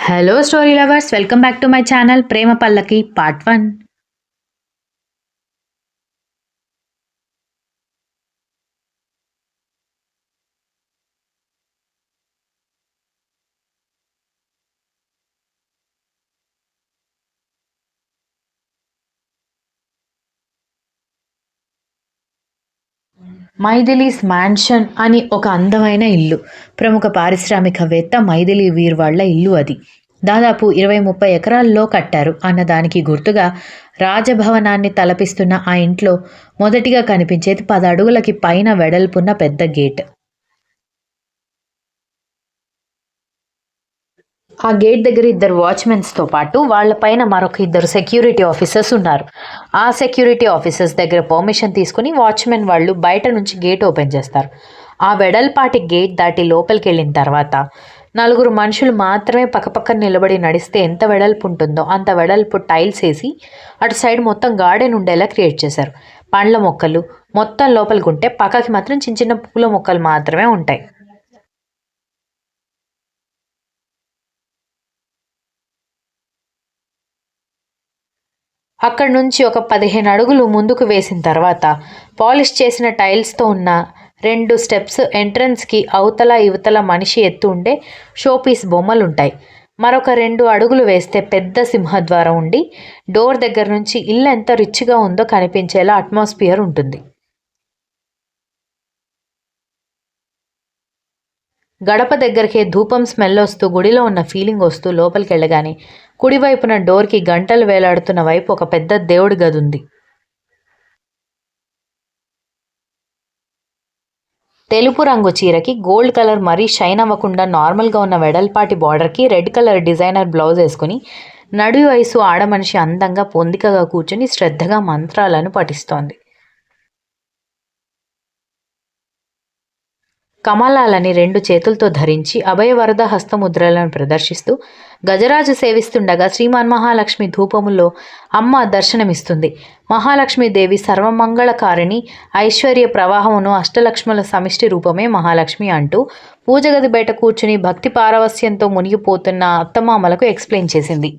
Hello story lovers, welcome back to my channel Prema Pallaki part 1. Mythili's mansion అని ఒక అందమైన ఇల్లు. ప్రముఖ పారిశ్రామికవేత్త మైథిలి వీర్ వాళ్ళ ఇల్లు అది. దాదాపు 20-30 ఎకరాల్లో కట్టారు అన్నదానికి గుర్తుగా రాజభవనాన్ని తలపిస్తున్న ఆ ఇంట్లో మొదటిగా కనిపించేది 10 అడుగులకి పైన వెడల్పున్న పెద్ద గేట్. ఆ గేట్ దగ్గర 2 వాచ్మెన్స్తో పాటు వాళ్ళపైన మరొక 2 సెక్యూరిటీ ఆఫీసర్స్ ఉన్నారు. ఆ సెక్యూరిటీ ఆఫీసర్స్ దగ్గర పర్మిషన్ తీసుకుని వాచ్మెన్ వాళ్ళు బయట నుంచి గేట్ ఓపెన్ చేస్తారు. ఆ వెడల్పాటి గేట్ దాటి లోపలికి వెళ్ళిన తర్వాత 4 మనుషులు మాత్రమే పక్కపక్కన నిలబడి నడిస్తే ఎంత వెడల్పు ఉంటుందో అంత వెడల్పు టైల్స్ వేసి అటు సైడ్ మొత్తం గార్డెన్ ఉండేలా క్రియేట్ చేశారు. పండ్ల మొక్కలు మొత్తం లోపలికి ఉంటే పక్కకి మాత్రం చిన్న చిన్న పూల మొక్కలు మాత్రమే ఉంటాయి. అక్కడి నుంచి ఒక 15 అడుగులు ముందుకు వేసిన తర్వాత పాలిష్ చేసిన టైల్స్తో ఉన్న 2 స్టెప్స్ ఎంట్రన్స్కి అవతల ఇవతల మనిషి ఎత్తు ఉండే షోపీస్ బొమ్మలుంటాయి. మరొక 2 అడుగులు వేస్తే పెద్ద సింహద్వారం ఉండి డోర్ దగ్గర నుంచి ఇల్లు ఎంత రిచ్గా ఉందో కనిపించేలా అట్మాస్ఫియర్ ఉంటుంది. గడప దగ్గరికే ధూపం స్మెల్ వస్తూ గుడిలో ఉన్న ఫీలింగ్ వస్తూ లోపలికి వెళ్ళగానే కుడివైపున డోర్కి గంటలు వేలాడుతున్న వైపు ఒక పెద్ద దేవుడి గది ఉంది. తెలుపు రంగు చీరకి గోల్డ్ కలర్ మరీ షైన్ అవ్వకుండా నార్మల్గా ఉన్న వెడల్పాటి బార్డర్కి రెడ్ కలర్ డిజైనర్ బ్లౌజ్ వేసుకుని నడి వయసు ఆడమనిషి అందంగా పొందికగా కూర్చుని శ్రద్ధగా మంత్రాలను పఠిస్తోంది. కమలాలని 2 చేతులతో ధరించి అభయవరద హస్తముద్రలను ప్రదర్శిస్తూ గజరాజు సేవిస్తుండగా శ్రీమాన్ మహాలక్ష్మి ధూపములో అమ్మ దర్శనమిస్తుంది. మహాలక్ష్మీదేవి సర్వమంగళకారిణి, ఐశ్వర్య ప్రవాహమును అష్టలక్ష్ముల సమిష్టి రూపమే మహాలక్ష్మి అంటూ పూజగది బయట కూర్చుని భక్తి పారవస్యంతో మునిగిపోతున్న అత్తమామలకు ఎక్స్ప్లెయిన్ చేసింది.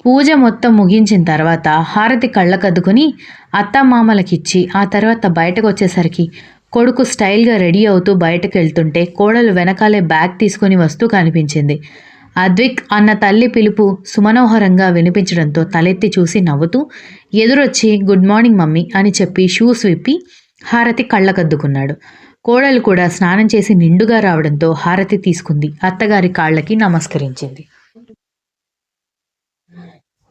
పూజ మొత్తం ముగించిన తర్వాత హారతి కళ్ళకద్దుకుని అత్తమామలకిచ్చి ఆ తర్వాత బయటకు వచ్చేసరికి కొడుకు స్టైల్గా రెడీ అవుతూ బయటకు వెళ్తుంటే కోడలు వెనకాలే బ్యాగ్ తీసుకుని వస్తూ కనిపించింది. అద్విక్ అన్న తల్లి పిలుపు సుమనోహరంగా వినిపించడంతో తలెత్తి చూసి నవ్వుతూ ఎదురొచ్చి గుడ్ మార్నింగ్ మమ్మీ అని చెప్పి షూస్ విప్పి హారతి కళ్ళకద్దుకున్నాడు. కోడలు కూడా స్నానం చేసి నిండుగా రావడంతో హారతి తీసుకుంది. అత్తగారి కాళ్ళకి నమస్కరించింది.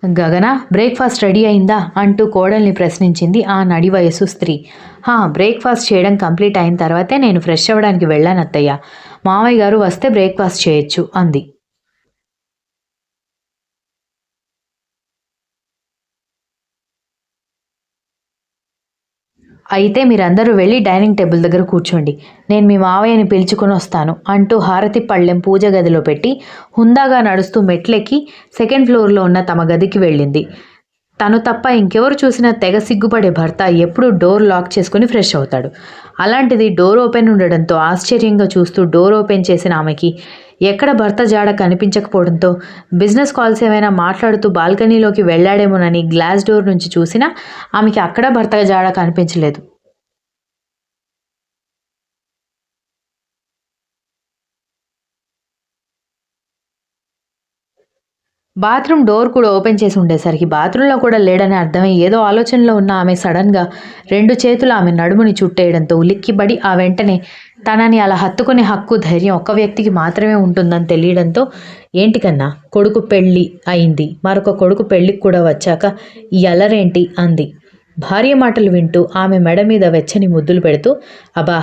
గగన, బ్రేక్ఫాస్ట్ రెడీ అయిందా అంటూ కోడల్ని ప్రశ్నించింది ఆ నడి వయసు స్త్రీ. బ్రేక్ఫాస్ట్ చేయడం కంప్లీట్ అయిన తర్వాతే నేను ఫ్రెష్ అవ్వడానికి వెళ్ళాను అత్తయ్య. మామయ్య గారు వస్తే బ్రేక్ఫాస్ట్ చేయొచ్చు అంది. అయితే మీరందరూ వెళ్ళి డైనింగ్ టేబుల్ దగ్గర కూర్చోండి, నేను మీ మావయ్యని పిలుచుకొని వస్తాను అంటూ హారతి పళ్ళెం పూజ గదిలో పెట్టి హుందాగా నడుస్తూ మెట్లెక్కి 2nd ఫ్లోర్లో ఉన్న తమ గదికి వెళ్ళింది. తను తప్ప ఇంకెవరు చూసినా తెగ సిగ్గుపడే భర్త ఎప్పుడూ డోర్ లాక్ చేసుకుని ఫ్రెష్ అవుతాడు. అలాంటిది డోర్ ఓపెన్ ఉండడంతో ఆశ్చర్యంగా చూస్తూ డోర్ ఓపెన్ చేసిన ఆమెకి ఎక్కడ భర్త జాడ కనిపించకపోవడంతో బిజినెస్ కాల్స్ ఏమైనా మాట్లాడుతూ బాల్కనీలోకి వెళ్ళాడేమోనని గ్లాస్ డోర్ నుంచి చూసినా ఆమెకి అక్కడ భర్త జాడ కనిపించలేదు. బాత్రూమ్ డోర్ కూడా ఓపెన్ చేసి ఉండేసరికి బాత్రూంలో కూడా లేడని అర్థమై ఏదో ఆలోచనలో ఉన్న ఆమె సడన్గా 2 చేతులు ఆమె నడుముని చుట్టేయడంతో ఉలిక్కిపడి ఆ వెంటనే తనని అలా హత్తుకునే హక్కు ధైర్యం ఒక్క వ్యక్తికి మాత్రమే ఉంటుందని తెలియడంతో ఏంటి కన్నా, కొడుకు పెళ్ళి అయింది, మరొక కొడుకు పెళ్ళికి కూడా వచ్చాక ఈ అల్లరేంటి అంది. భార్య మాటలు వింటూ ఆమె మెడ మీద వెచ్చని ముద్దులు పెడుతూ అబ్బా,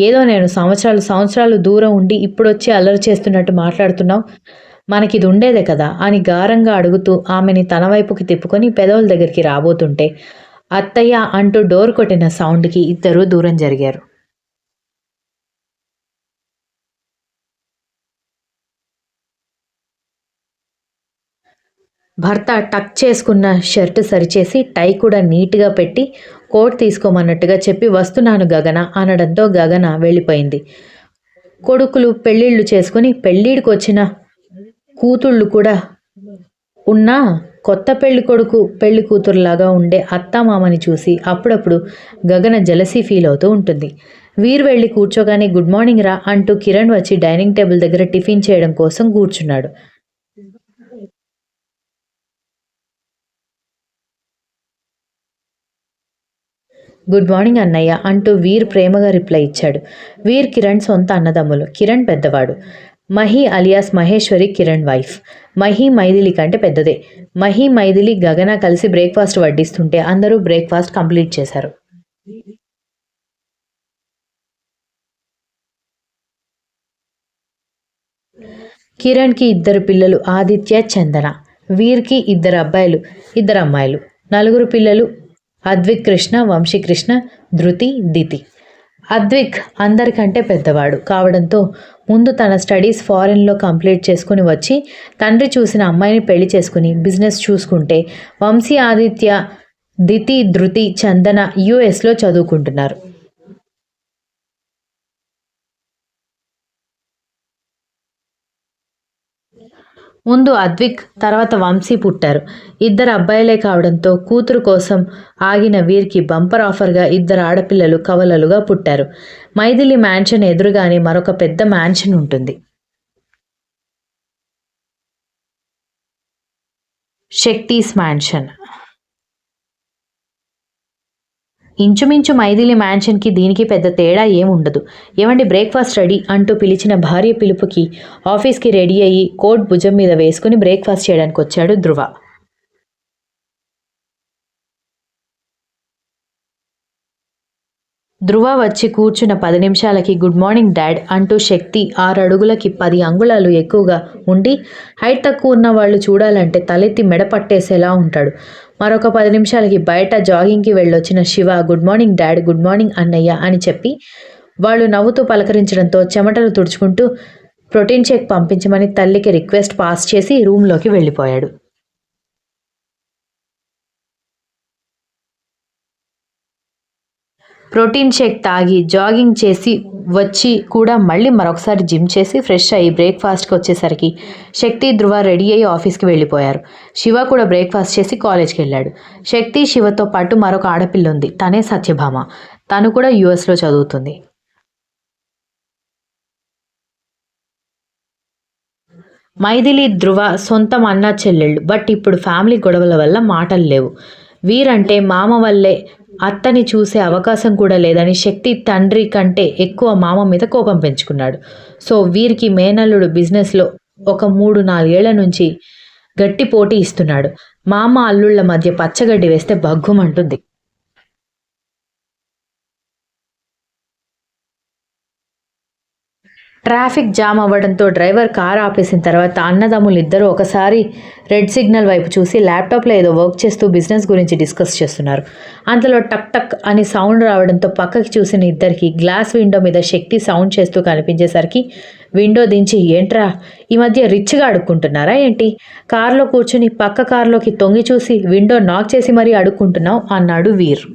ఏదో నేను సంవత్సరాలు దూరం ఉండి ఇప్పుడొచ్చి అల్లరి చేస్తున్నట్టు మాట్లాడుతున్నావు, మనకిది ఉండేదే కదా అని గారంగా అడుగుతూ ఆమెని తన వైపుకి తిప్పుకొని పెదవుల దగ్గరికి రాబోతుంటే అత్తయ్య అంటూ డోర్ కొట్టిన సౌండ్కి ఇద్దరూ దూరం జరిగారు. భర్త టక్ చేసుకున్న షర్టు సరిచేసి టై కూడా నీట్గా పెట్టి కోట్ తీసుకోమన్నట్టుగా చెప్పి వస్తున్నాను గగన అనడంతో గగన వెళ్ళిపోయింది. కొడుకులు పెళ్ళిళ్ళు చేసుకుని పెళ్ళిడికి వచ్చిన కూతుళ్ళు కూడా ఉన్న కొత్త పెళ్లి కొడుకు పెళ్లి కూతురులాగా ఉండే అత్తామామని చూసి అప్పుడప్పుడు గగన జలసీ ఫీల్ అవుతూ ఉంటుంది. వీరు వెళ్ళి కూర్చోగానే గుడ్ మార్నింగ్ రా అంటూ కిరణ్ వచ్చి డైనింగ్ టేబుల్ దగ్గర టిఫిన్ చేయడం కోసం కూర్చున్నాడు. గుడ్ మార్నింగ్ అన్నయ్య అంటూ వీర్ ప్రేమగా రిప్లై ఇచ్చాడు. వీర్ కిరణ్ సొంత అన్నదమ్ములు. కిరణ్ పెద్దవాడు. Mahi alias Maheshwari Kiran wife. మహి మైథిలి కంటే పెద్దదే. మహి మైథిలి గగన కలిసి బ్రేక్ఫాస్ట్ వడ్డిస్తుంటే అందరూ బ్రేక్ఫాస్ట్ కంప్లీట్ చేశారు. కిరణ్కి 2 పిల్లలు ఆదిత్య చందన. వీర్కి 2 అబ్బాయిలు 2 అమ్మాయిలు. 4 పిల్లలు అద్విక్ కృష్ణ, వంశీకృష్ణ, ధృతి, దితి. అద్విక్ అందరికంటే పెద్దవాడు కావడంతో ముందు తన స్టడీస్ ఫారెన్లో కంప్లీట్ చేసుకుని వచ్చి తండ్రి చూసిన అమ్మాయిని పెళ్లి చేసుకుని బిజినెస్ చూసుకుంటే వంశీ, ఆదిత్య, దితి, ధృతి, చందన యుఎస్లో చదువుకుంటున్నారు. ముందు అద్విక్ తర్వాత వంశీ పుట్టారు. 2 అబ్బాయిలే కావడంతో కూతురు కోసం ఆగిన వీరికి బంపర్ ఆఫర్గా 2 ఆడపిల్లలు కవలలుగా పుట్టారు. మైథిలి మ్యాన్షన్ ఎదురుగానే మరొక పెద్ద మ్యాన్షన్ ఉంటుంది. శక్తిస్ మ్యాన్షన్. ఇంచుమించు మైథిలి మ్యాన్షన్కి దీనికి పెద్ద తేడా ఏముండదు. ఏమండి బ్రేక్ఫాస్ట్ రెడీ అంటూ పిలిచిన భార్య పిలుపుకి ఆఫీస్కి రెడీ అయ్యి కోట్ భుజం మీద వేసుకుని బ్రేక్ఫాస్ట్ చేయడానికి వచ్చాడు ధ్రువ. ధ్రువ వచ్చి కూర్చున్న 10 నిమిషాలకి గుడ్ మార్నింగ్ డాడ్ అంటూ శక్తి 6 అడుగులకి 10 అంగుళాలు ఎక్కువగా ఉండి హైట్ తక్కువ ఉన్న వాళ్ళు చూడాలంటే తలెత్తి మెడ పట్టేసేలా ఉంటాడు. మరొక 10 నిమిషాలకి బయట జాగింగ్కి వెళ్ళొచ్చిన Shiva good morning dad, good morning అన్నయ్య అని చెప్పి వాళ్ళు నవ్వుతూ పలకరించడంతో చెమటలు తుడుచుకుంటూ ప్రోటీన్ షేక్ పంపించమని తల్లికి రిక్వెస్ట్ పాస్ చేసి రూమ్లోకి వెళ్ళిపోయాడు. ప్రోటీన్ షేక్ తాగి జాగింగ్ చేసి వచ్చి కూడా మళ్ళీ మరొకసారి జిమ్ చేసి ఫ్రెష్ అయ్యి బ్రేక్ఫాస్ట్కి వచ్చేసరికి శక్తి, ధ్రువ రెడీ అయ్యి ఆఫీస్కి వెళ్ళిపోయారు. శివ కూడా బ్రేక్ఫాస్ట్ చేసి కాలేజ్కి వెళ్ళాడు. శక్తి, శివతో పాటు మరొక ఆడపిల్ల ఉంది. తనే సత్యభామ. తను కూడా యుఎస్లో చదువుతుంది. మైథిలి, ధ్రువ సొంతం అన్నా చెల్లెళ్ళు. బట్ ఇప్పుడు ఫ్యామిలీ గొడవల వల్ల మాటలు లేవు. వీరంటే మామ వల్లే అత్తని చూసే అవకాశం కూడా లేదని శక్తి తండ్రి కంటే ఎక్కువ మామ మీద కోపం పెంచుకున్నాడు. సో వీరికి మేనల్లుడు బిజినెస్లో ఒక 3-4 ఏళ్ల నుంచి గట్టి పోటీ ఇస్తున్నాడు. మామ అల్లుళ్ల మధ్య పచ్చగడ్డి వేస్తే బగ్గుమంటుంది. ట్రాఫిక్ జామ్ అవ్వడంతో డ్రైవర్ కార్ ఆపేసిన తర్వాత అన్నదమ్ములు ఇద్దరు ఒకసారి రెడ్ సిగ్నల్ వైపు చూసి ల్యాప్టాప్లో ఏదో వర్క్ చేస్తూ బిజినెస్ గురించి డిస్కస్ చేస్తున్నారు. అంతలో టక్ టక్ అని సౌండ్ రావడంతో పక్కకి చూసిన ఇద్దరికి గ్లాస్ విండో మీద శక్తి సౌండ్ చేస్తూ కనిపించేసరికి విండో దించి ఏంట్రా ఈ మధ్య రిచ్గా అడుక్కుంటున్నారా ఏంటి? కారులో కూర్చుని పక్క కారులోకి తొంగి చూసి విండో నాక్ చేసి మరీ అడుక్కుంటున్నావు అన్నాడు వీర్.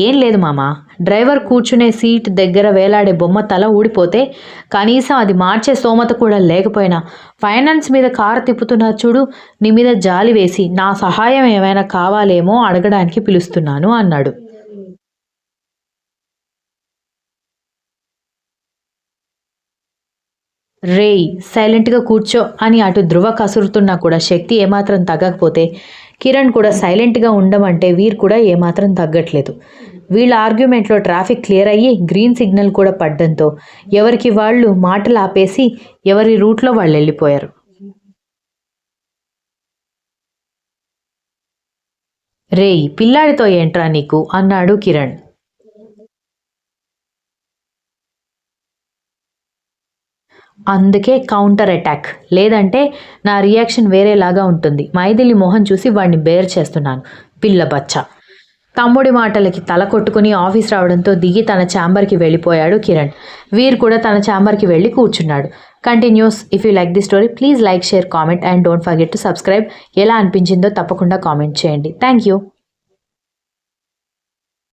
ఏం లేదు మామ, డ్రైవర్ కూర్చునే సీట్ దగ్గర వేలాడే బొమ్మ తల ఊడిపోతే కనీసం అది మార్చే స్తోమత కూడా లేకపోయినా ఫైనాన్స్ మీద కారు తిప్పుతున్నారు చూడు, నీ మీద జాలి వేసి నా సహాయం ఏమైనా కావాలేమో అడగడానికి పిలుస్తున్నాను అన్నాడు. రేయ్ సైలెంట్గా కూర్చో అని అటు ధ్రువ కసురుతున్నా కూడా శక్తి ఏమాత్రం తగ్గకపోతే కిరణ్ కూడా సైలెంట్గా ఉండమంటే వీర్ కూడా ఏమాత్రం తగ్గట్లేదు. వీళ్ళ ఆర్గ్యుమెంట్లో ట్రాఫిక్ క్లియర్ అయ్యి గ్రీన్ సిగ్నల్ కూడా పడ్డంతో ఎవరికి వాళ్ళు మాటలు ఆపేసి ఎవరి రూట్లో వాళ్ళు వెళ్ళిపోయారు. రేయ్ పిల్లాడితో ఏంట్రా నీకు అన్నాడు కిరణ్. అందుకే కౌంటర్ అటాక్, లేదంటే నా రియాక్షన్ వేరేలాగా ఉంటుంది. మైథిలి మొహం చూసి వాడిని బేర్ చేస్తున్నాను. పిల్ల బచ్చ. తమ్ముడి మాటలకి తల కొట్టుకుని ఆఫీస్ రావడంతో దిగి తన ఛాంబర్కి వెళ్ళిపోయాడు కిరణ్. వీర్ కూడా తన ఛాంబర్కి వెళ్ళి కూర్చున్నాడు. Continuous. If you like the story please like, share, comment and don't forget to subscribe. ఎలా అనిపించిందో తప్పకుండా కామెంట్ చేయండి. Thank you.